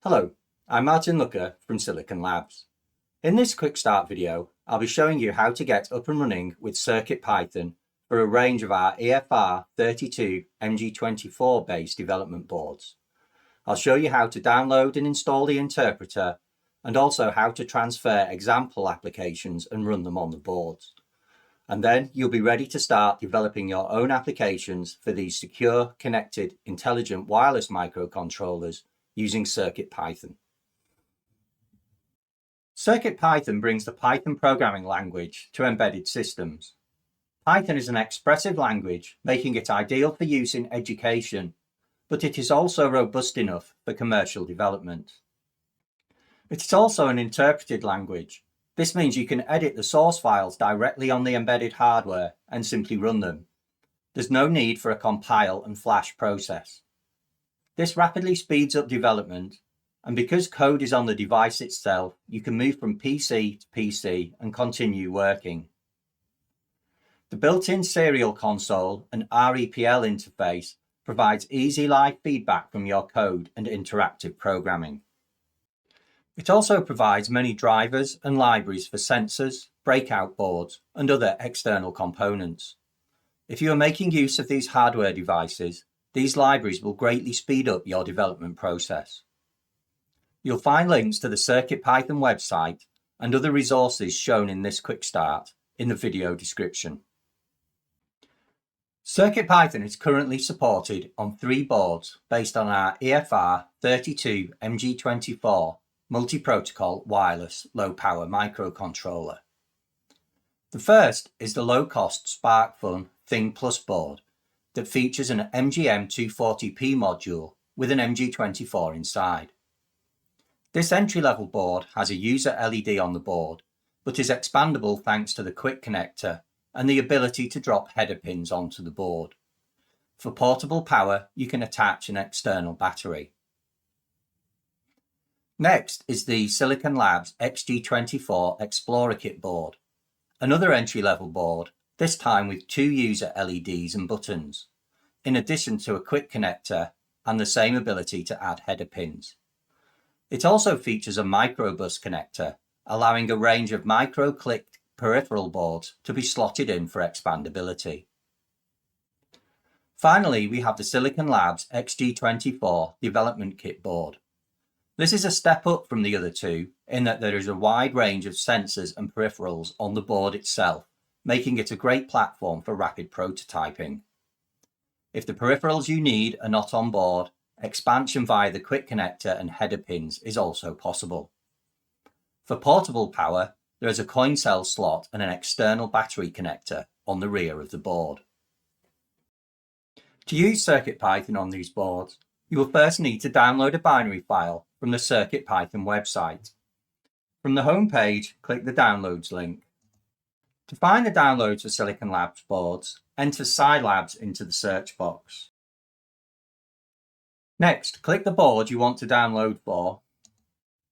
Hello, I'm Martin Looker from Silicon Labs. In this quick start video, I'll be showing you how to get up and running with CircuitPython for a range of our EFR32MG24 based development boards. I'll show you how to download and install the interpreter and also how to transfer example applications and run them on the boards. And then you'll be ready to start developing your own applications for these secure, connected, intelligent wireless microcontrollers using CircuitPython. CircuitPython brings the Python programming language to embedded systems. Python is an expressive language, making it ideal for use in education, but it is also robust enough for commercial development. It is also an interpreted language. This means you can edit the source files directly on the embedded hardware and simply run them. There's no need for a compile and flash process. This rapidly speeds up development, and because code is on the device itself, you can move from PC to PC and continue working. The built-in serial console and REPL interface provides easy live feedback from your code and interactive programming. It also provides many drivers and libraries for sensors, breakout boards, and other external components. If you are making use of these hardware devices, these libraries will greatly speed up your development process. You'll find links to the CircuitPython website and other resources shown in this quick start in the video description. CircuitPython is currently supported on 3 boards based on our EFR32MG24 multi-protocol wireless low-power microcontroller. The first is the low-cost SparkFun Thing Plus board that features an MGM240p module with an MG24 inside. This entry-level board has a user LED on the board, but is expandable thanks to the quick connector and the ability to drop header pins onto the board. For portable power, you can attach an external battery. Next is the Silicon Labs XG24 Explorer Kit board, another entry-level board, this time with 2 user LEDs and buttons, in addition to a quick connector and the same ability to add header pins. It also features a microbus connector, allowing a range of micro-clicked peripheral boards to be slotted in for expandability. Finally, we have the Silicon Labs XG24 Development Kit board. This is a step up from the other 2 in that there is a wide range of sensors and peripherals on the board itself, making it a great platform for rapid prototyping. If the peripherals you need are not on board, expansion via the quick connector and header pins is also possible. For portable power, there is a coin cell slot and an external battery connector on the rear of the board. To use CircuitPython on these boards, you will first need to download a binary file from the CircuitPython website. From the home page, click the Downloads link. To find the downloads for Silicon Labs boards, enter Scilabs into the search box. Next, click the board you want to download for,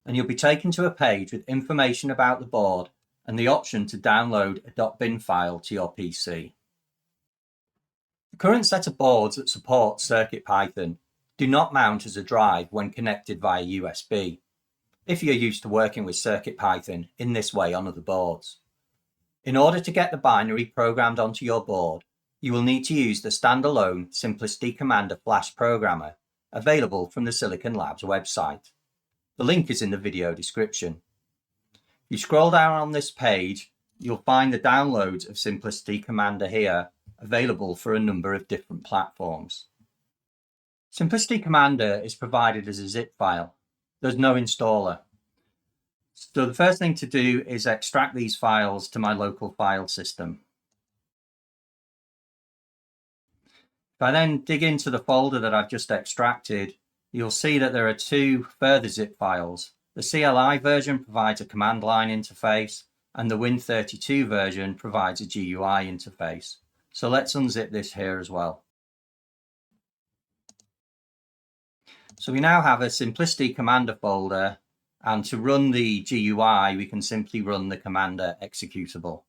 and you'll be taken to a page with information about the board and the option to download a .bin file to your PC. The current set of boards that support CircuitPython do not mount as a drive when connected via USB, if you're used to working with CircuitPython in this way on other boards. In order to get the binary programmed onto your board, you will need to use the standalone Simplicity Commander Flash programmer available from the Silicon Labs website. The link is in the video description. If you scroll down on this page, you'll find the downloads of Simplicity Commander here, available for a number of different platforms. Simplicity Commander is provided as a zip file. There's no installer. So the first thing to do is extract these files to my local file system. If I then dig into the folder that I've just extracted, you'll see that there are 2 further zip files. The CLI version provides a command line interface, and the Win32 version provides a GUI interface. So let's unzip this here as well. So we now have a Simplicity Commander folder, and to run the GUI, we can simply run the Commander executable.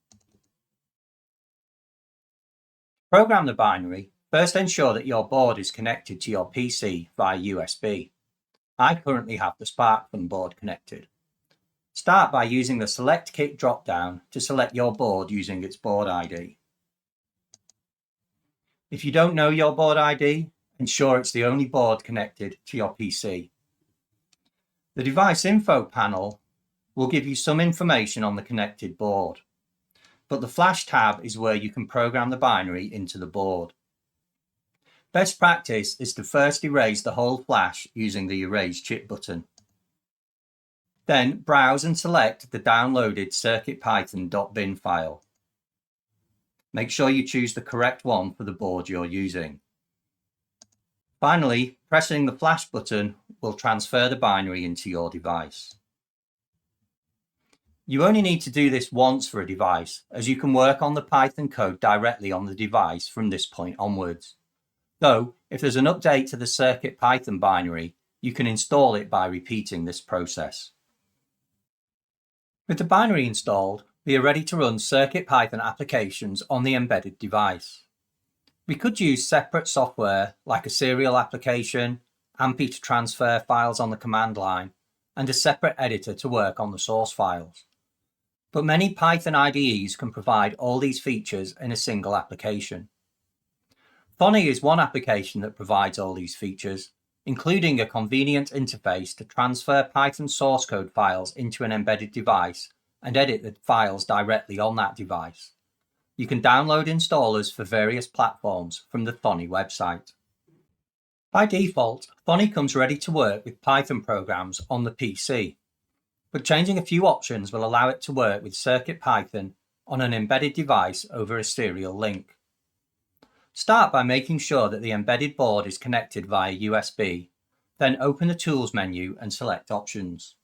Program the binary. First, ensure that your board is connected to your PC via USB. I currently have the SparkFun board connected. Start by using the Select Kit drop-down to select your board using its board ID. If you don't know your board ID, ensure it's the only board connected to your PC. The Device Info panel will give you some information on the connected board, but the Flash tab is where you can program the binary into the board. Best practice is to first erase the whole flash using the Erase Chip button. Then browse and select the downloaded CircuitPython.bin file. Make sure you choose the correct one for the board you're using. Finally, pressing the Flash button will transfer the binary into your device. You only need to do this once for a device, as you can work on the Python code directly on the device from this point onwards. Though, if there's an update to the CircuitPython binary, you can install it by repeating this process. With the binary installed, we are ready to run CircuitPython applications on the embedded device. We could use separate software like a serial application, AMPI to transfer files on the command line, and a separate editor to work on the source files. But many Python IDEs can provide all these features in a single application. Thonny is one application that provides all these features, including a convenient interface to transfer Python source code files into an embedded device and edit the files directly on that device. You can download installers for various platforms from the Thonny website. By default, Thonny comes ready to work with Python programs on the PC, but changing a few options will allow it to work with CircuitPython on an embedded device over a serial link. Start by making sure that the embedded board is connected via USB, then open the Tools menu and select Options.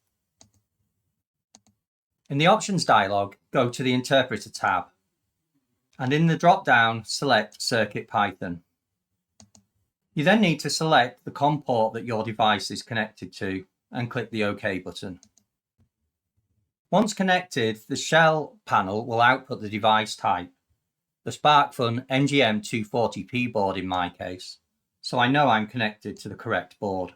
In the Options dialog, go to the Interpreter tab, and in the drop-down, select CircuitPython. You then need to select the COM port that your device is connected to and click the OK button. Once connected, the Shell panel will output the device type, the SparkFun MGM24 board in my case, so I know I'm connected to the correct board.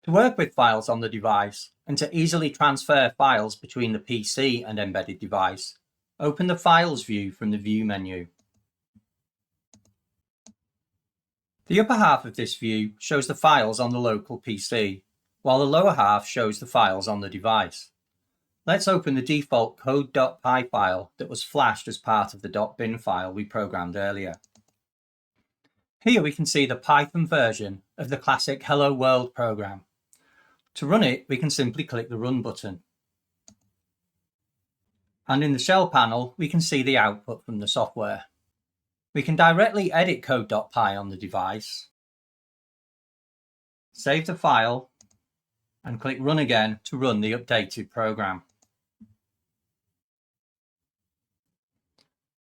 To work with files on the device and to easily transfer files between the PC and embedded device, open the Files view from the View menu. The upper half of this view shows the files on the local PC, while the lower half shows the files on the device. Let's open the default code.py file that was flashed as part of the .bin file we programmed earlier. Here we can see the Python version of the classic Hello World program. To run it, we can simply click the Run button. And in the Shell panel, we can see the output from the software. We can directly edit code.py on the device, save the file, and click Run again to run the updated program.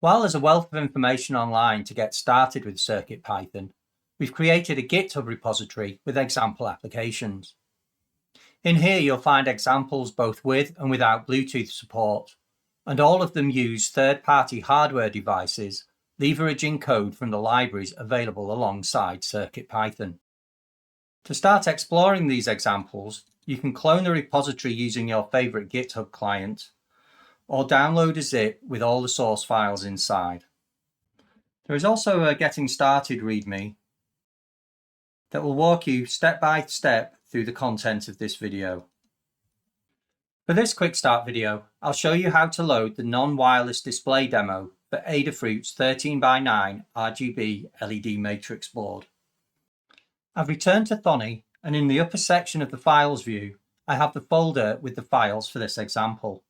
While there's a wealth of information online to get started with CircuitPython, we've created a GitHub repository with example applications. In here you'll find examples both with and without Bluetooth support, and all of them use third-party hardware devices leveraging code from the libraries available alongside CircuitPython. To start exploring these examples, you can clone the repository using your favorite GitHub client, or download a zip with all the source files inside. There is also a Getting Started README that will walk you step by step through the content of this video. For this quick start video, I'll show you how to load the non-wireless display demo for Adafruit's 13x9 RGB LED matrix board. I've returned to Thonny, and in the upper section of the Files view, I have the folder with the files for this example.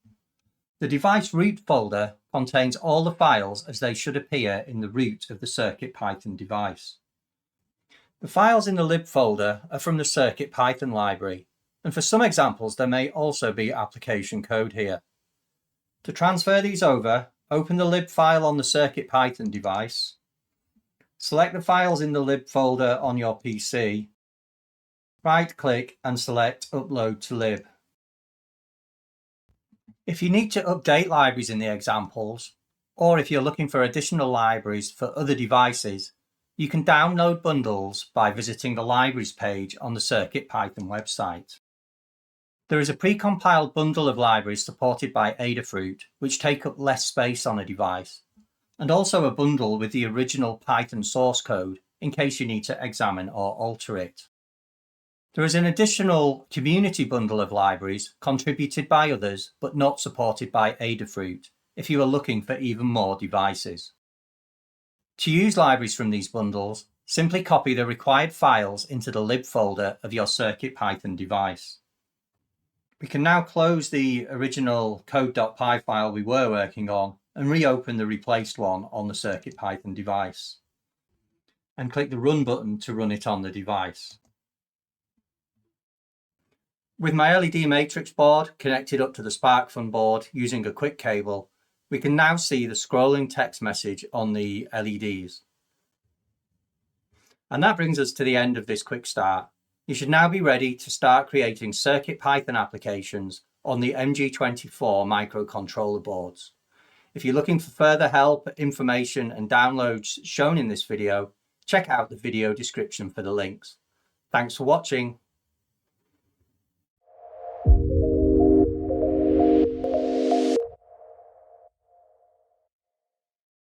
The device root folder contains all the files as they should appear in the root of the CircuitPython device. The files in the lib folder are from the CircuitPython library, and for some examples there may also be application code here. To transfer these over, open the lib file on the CircuitPython device, select the files in the lib folder on your PC, right-click and select Upload to Lib. If you need to update libraries in the examples, or if you're looking for additional libraries for other devices, You can download bundles by visiting the Libraries page on the CircuitPython website. There is a pre-compiled bundle of libraries supported by Adafruit, which take up less space on a device, and also a bundle with the original Python source code in case you need to examine or alter it. There is an additional community bundle of libraries contributed by others but not supported by Adafruit if you are looking for even more devices. To use libraries from these bundles, simply copy the required files into the lib folder of your CircuitPython device. We can now close the original code.py file we were working on and reopen the replaced one on the CircuitPython device. And click the Run button to run it on the device. With my LED matrix board connected up to the SparkFun board using a quick cable, we can now see the scrolling text message on the LEDs. And that brings us to the end of this quick start. You should now be ready to start creating CircuitPython applications on the MG24 microcontroller boards. If you're looking for further help, information and downloads shown in this video, check out the video description for the links. Thanks for watching.